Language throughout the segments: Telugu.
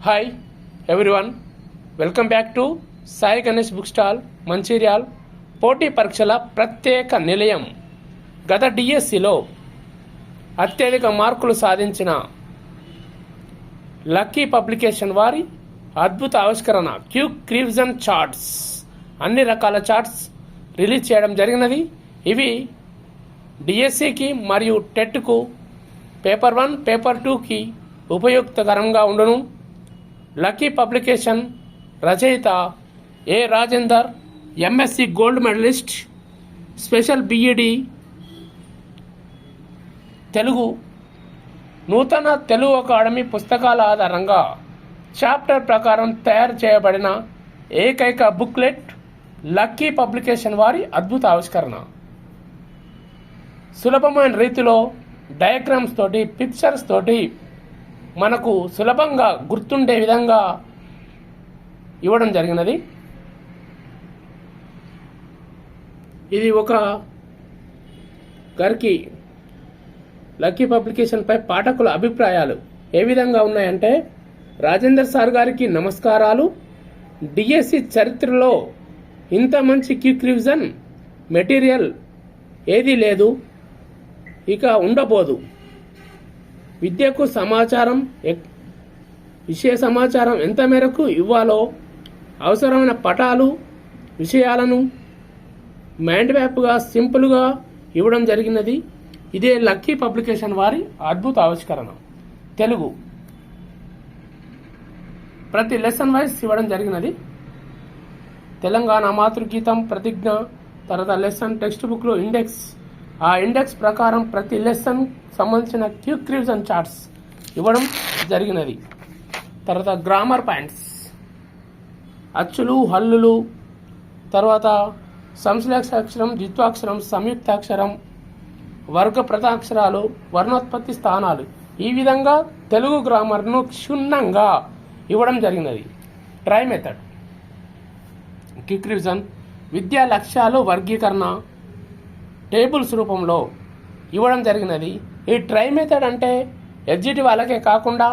Hi everyone, welcome back to Sai Ganesh book stall Mancherial. పోటీ పరీక్షల ప్రత్యేక నిలయం. గత డిఎస్సిలో అత్యధిక మార్కులు సాధించిన లక్కీ పబ్లికేషన్ వారి అద్భుత ఆవిష్కరణ క్విక్ రివిజన్ చార్ట్స్, అన్ని రకాల చార్ట్స్ రిలీజ్ చేయడం జరిగినది. ఇవి డిఎస్సికి మరియు టెట్కు పేపర్ 1, పేపర్ 2కి ఉపయుక్తకరంగా ఉండును. లక్కీ పబ్లికేషన్ రచయిత A Rajender, MSc gold medallist, special BEd Telugu. నూతన తెలుగు అకాడమీ పుస్తకాల ఆధారంగా చాప్టర్ ప్రకారం తయారు చేయబడిన ఏకైక బుక్లెట్ లక్కీ పబ్లికేషన్ వారి అద్భుత ఆవిష్కరణ. సులభమైన రీతిలో డయాగ్రామ్స్ తోటి, పిక్చర్స్ తోటి మనకు సులభంగా గుర్తుండే విధంగా ఇవ్వడం జరిగినది. ఇది ఒక గారికి లక్కీ పబ్లికేషన్పై పాఠకుల అభిప్రాయాలు ఏ విధంగా ఉన్నాయంటే, రాజేందర్ సార్ గారికి నమస్కారాలు. డిఎస్సి చరిత్రలో ఇంత మంచి క్విక్ రివిజన్ మెటీరియల్ ఏదీ లేదు, ఇక ఉండబోదు. విద్యకు సమాచారం, విషయ సమాచారం ఎంత మేరకు ఇవ్వాలో, అవసరమైన పటాలు, విషయాలను మైండ్ మ్యాప్గా సింపుల్గా ఇవ్వడం జరిగినది. ఇదే లక్కీ పబ్లికేషన్ వారి అద్భుత ఆవిష్కరణ. తెలుగు ప్రతి లెసన్ వైజ్ ఇవ్వడం జరిగినది. తెలంగాణ మాతృగీతం, ప్రతిజ్ఞ, తర్వాత లెసన్ టెక్స్ట్ బుక్లో ఇండెక్స్, ఆ ఇండెక్స్ ప్రకారం ప్రతి లెసన్ సంబంధించిన క్విక్ రివిజన్ చార్ట్స్ ఇవ్వడం జరిగినది. తర్వాత గ్రామర్ పాయింట్స్, అచ్చులు, హల్లులు, తర్వాత సంశ్లేషాక్షరం, ద్విత్వాక్షరం, సంయుక్తాక్షరం, వర్గ ప్రతాక్షరాలు, వర్ణోత్పత్తి స్థానాలు, ఈ విధంగా తెలుగు గ్రామర్ను క్షుణ్ణంగా ఇవ్వడం జరిగినది. ట్రై మెథడ్ క్విక్ రివిజన్, విద్యా లక్ష్యాలు వర్గీకరణ టేబుల్స్ రూపంలో ఇవ్వడం జరిగినది. ఈ ట్రై మెథడ్ అంటే ఎడ్జిటి వాళ్ళకే కాకుండా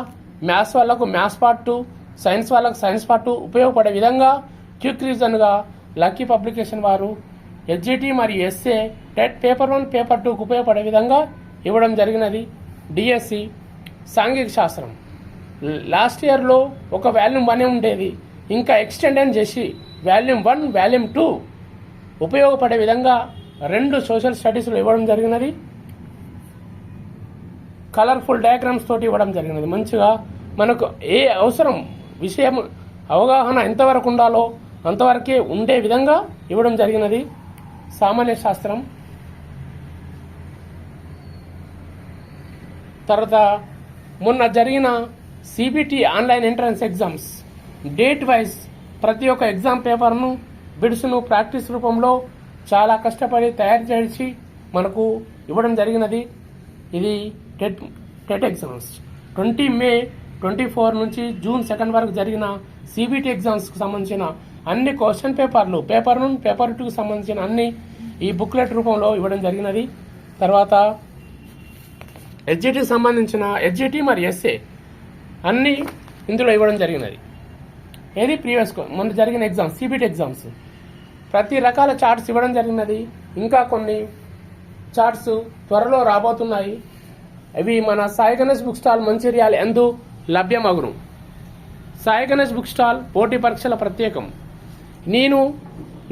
మ్యాథ్స్ వాళ్ళకు మ్యాథ్స్ పార్ట్ 2, సైన్స్ వాళ్ళకు సైన్స్ పార్ట్ 2 ఉపయోగపడే విధంగా క్విక్ రివిజన్గా లక్కీ పబ్లికేషన్ వారు ఎడ్జిటి మరియు ఎస్ఏ టెట్ పేపర్ 1, పేపర్ 2కు ఉపయోగపడే విధంగా ఇవ్వడం జరిగినది. డిఎస్సి సాంఘిక శాస్త్రం లాస్ట్ ఇయర్లో ఒక వాల్యూమ్ 1 ఉండేది, ఇంకా ఎక్స్టెండ్ చేసి వాల్యూమ్ 1, వాల్యూమ్ 2 ఉపయోగపడే విధంగా 2 సోషల్ స్టడీస్లో ఇవ్వడం జరిగినది. కలర్ఫుల్ డయాగ్రామ్స్ తోటి ఇవ్వడం జరిగినది. మంచిగా మనకు ఏ అవసరం, విషయం అవగాహన ఎంతవరకు ఉండాలో అంతవరకే ఉండే విధంగా ఇవ్వడం జరిగినది. సామాన్య శాస్త్రం, తర్వాత మొన్న జరిగిన CBT online entrance exams date wise ప్రతి ఒక్క ఎగ్జామ్ పేపర్ను, బిడ్స్ను ప్రాక్టీస్ రూపంలో చాలా కష్టపడి తయారు చేసి మనకు ఇవ్వడం జరిగినది. ఇది టెట్ ఎగ్జామ్స్ 20 మే 24 నుంచి జూన్ 2 వరకు జరిగిన సిబిటి ఎగ్జామ్స్కి సంబంధించిన అన్ని క్వశ్చన్ పేపర్లు, పేపర్ 1, పేపర్ 2కి సంబంధించిన అన్ని ఈ బుక్లెట్ రూపంలో ఇవ్వడం జరిగినది. తర్వాత ఎడ్జిటికి సంబంధించిన ఎడ్జిటి మరియు ఎస్ఏ అన్నీ ఇందులో ఇవ్వడం జరిగినది. ఏది ప్రీవియస్ మొన్న జరిగిన ఎగ్జామ్స్, సిబిటి ఎగ్జామ్స్ ప్రతి రకాల చార్ట్స్ ఇవ్వడం జరిగినది. ఇంకా కొన్ని చార్ట్స్ త్వరలో రాబోతున్నాయి. అవి మన సాయి గణేష్ బుక్ స్టాల్ మంచిర్యాల యందు లభ్యమగును. సాయి గణేష్ బుక్ స్టాల్ పోటీ పరీక్షల ప్రత్యేకం.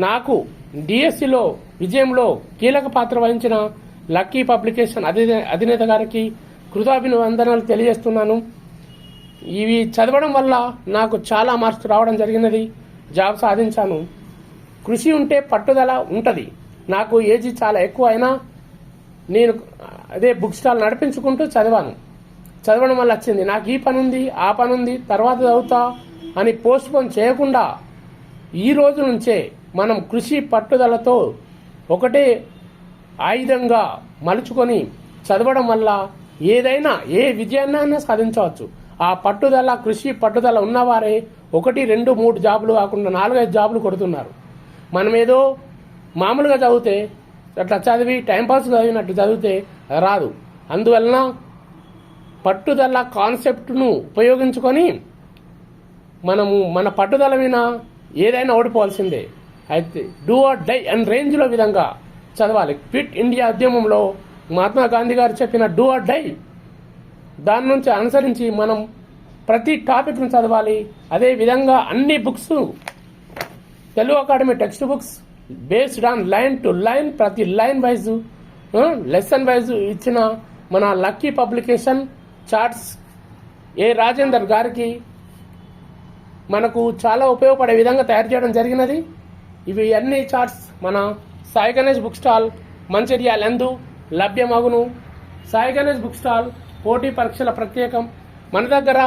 నాకు డిఎస్సిలో విజయంలో కీలక పాత్ర వహించిన లక్కీ పబ్లికేషన్ అధినేత గారికి కృతజ్ఞతలు తెలియజేస్తున్నాను. ఇవి చదవడం వల్ల నాకు చాలా మార్క్స్ రావడం జరిగినది, జాబ్ సాధించాను. కృషి ఉంటే పట్టుదల ఉంటుంది. నాకు ఏజ్ చాలా ఎక్కువ అయినా నేను అదే బుక్ స్టాల్ నడిపించుకుంటూ చదవడం వల్ల వచ్చింది. నాకు ఈ పని ఉంది, ఆ పని ఉంది, తర్వాత చదువుతా అని పోస్ట్ పోన్ చేయకుండా ఈ రోజు నుంచే మనం కృషి పట్టుదలతో ఒకటే ఆయుధంగా మలుచుకొని చదవడం వల్ల ఏదైనా ఏ విజయాన్నైనా సాధించవచ్చు. ఆ పట్టుదల, కృషి పట్టుదల ఉన్నవారే 1, 2, 3 జాబులు కాకుండా 4, 5 జాబులు కొడుతున్నారు. మనం ఏదో మామూలుగా చదివితే, అట్లా చదివి టైంపాస్ చదివినట్టు చదివితే రాదు. అందువలన పట్టుదల కాన్సెప్ట్ను ఉపయోగించుకొని మనము మన పట్టుదల మీద ఏదైనా ఓడిపోవాల్సిందే. అయితే డూ ఆర్ డై అండ్ రేంజ్లో విధంగా చదవాలి. క్విట్ ఇండియా ఉద్యమంలో మహాత్మా గాంధీ గారు చెప్పిన డూ ఆర్ డై దాని నుంచి అనుసరించి మనం ప్రతి టాపిక్ను చదవాలి. అదే విధంగా అన్ని books Telugu academy text books based on line to line, ప్రతి లైన్ వైజ్ లెసన్ వైజ్ ఇచ్చిన మన లక్కీ పబ్లికేషన్ చార్ట్స్ ఏ రాజేందర్ గారికి మనకు చాలా ఉపయోగపడే విధంగా తయారు చేయడం జరిగినది. ఇవి అన్ని చార్ట్స్ మన సాయి గణేష్ బుక్ స్టాల్ మంచిర్యాల యందు లభ్యమగును. సాయి గణేష్ బుక్ స్టాల్ పోటీ పరీక్షల ప్రత్యేకం. మన దగ్గర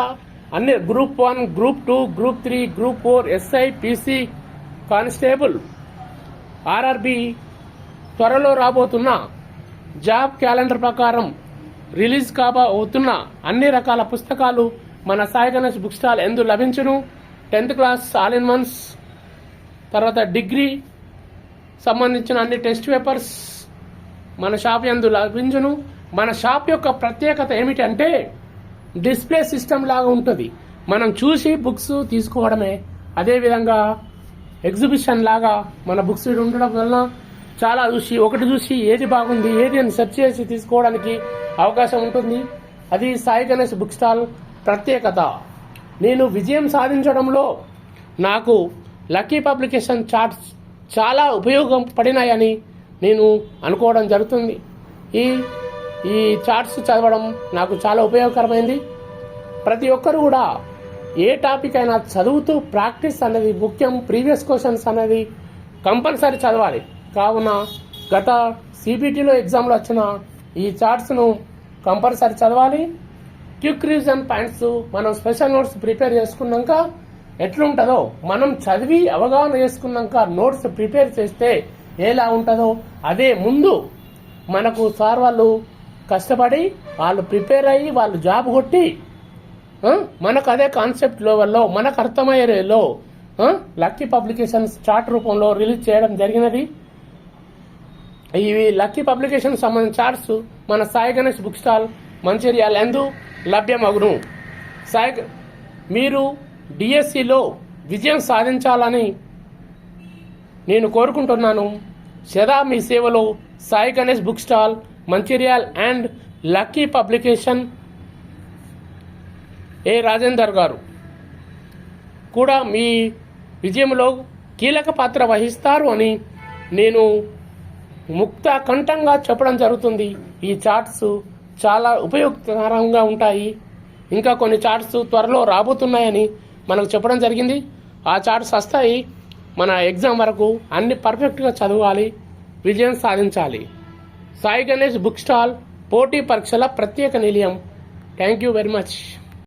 అన్ని group 1, group 2, group 3, group 4, SI, PC, constable, RRB, త్వరలో రాబోతున్న జాబ్ క్యాలెండర్ ప్రకారం రిలీజ్ కాబోతున్న అన్ని రకాల పుస్తకాలు మన సాయి గణేష్ బుక్ స్టాల్ ఎందు లభించును. 10th class all in once, తర్వాత డిగ్రీ సంబంధించిన అన్ని టెస్ట్ పేపర్స్ మన షాప్ యందు లభించును. మన షాప్ యొక్క ప్రత్యేకత ఏమిటంటే డిస్ప్లే సిస్టమ్ లాగా ఉంటుంది. మనం చూసి బుక్స్ తీసుకోవడమే. అదేవిధంగా ఎగ్జిబిషన్ లాగా మన బుక్స్ ఉండడం వలన చాలా ఒకటి చూసి ఏది బాగుంది ఏది అని సెర్చ్ చేసి తీసుకోవడానికి అవకాశం ఉంటుంది. అది సాయి గణేష్ బుక్ స్టాల్ ప్రత్యేకత. నేను విజయం సాధించడంలో నాకు లక్కీ పబ్లికేషన్ చార్ట్స్ చాలా ఉపయోగపడినాయని నేను అనుకోవడం జరుగుతుంది. ఈ చార్ట్స్ చదవడం నాకు చాలా ఉపయోగకరమైంది. ప్రతి ఒక్కరు కూడా ఏ టాపిక్ అయినా చదువుతూ ప్రాక్టీస్ అనేది ముఖ్యం. ప్రీవియస్ క్వశ్చన్స్ అనేది కంపల్సరీ చదవాలి. కావున గత సిబిటీలో ఎగ్జామ్లో వచ్చిన ఈ చార్ట్స్ను కంపల్సరీ చదవాలి. క్విక్ రివిజన్ పాయింట్స్ మనం స్పెషల్ నోట్స్ ప్రిపేర్ చేసుకున్నాక ఎట్లుంటుందో మనం చదివి అవగాహన చేసుకున్నాక నోట్స్ ప్రిపేర్ చేస్తే ఎలా ఉంటుందో అదే ముందు మనకు సార్ వాళ్ళు కష్టపడి వాళ్ళు ప్రిపేర్ అయ్యి వాళ్ళు జాబ్ కొట్టి మనకు అదే కాన్సెప్ట్ లెవెల్లో మనకు అర్థమయ్యేలో లక్కీ పబ్లికేషన్స్ చార్ట్ రూపంలో రిలీజ్ చేయడం జరిగినది. ఇవి లక్కీ పబ్లికేషన్ సంబంధించిన చార్ట్స్ మన సాయి గణేష్ బుక్ స్టాల్ మంచిర్యాల యందు లభ్యమగును. మీరు డిఎస్సిలో విజయం సాధించాలని నేను కోరుకుంటున్నాను. సదా మీ సేవలో Sai Ganesh book stall Mancherial and Lucky Publication A Rajender గారు కూడా మీ విజయంలో కీలక పాత్ర వహిస్తారు అని నేను ముక్త కంఠంగా చెప్పడం జరుగుతుంది. ఈ చార్ట్స్ చాలా ఉపయోగకరంగా ఉంటాయి. ఇంకా కొన్ని చార్ట్స్ త్వరలో రాబోతున్నాయని మనకు చెప్పడం జరిగింది. ఆ చార్ట్స్ వస్తాయి. మన ఎగ్జామ్ వరకు అన్ని పర్ఫెక్ట్గా చదవాలి, విజయం సాధించాలి. సాయి గణేష్ బుక్ స్టాల్ పోటీ పరీక్షల ప్రత్యేక నిలయం. Thank you very much.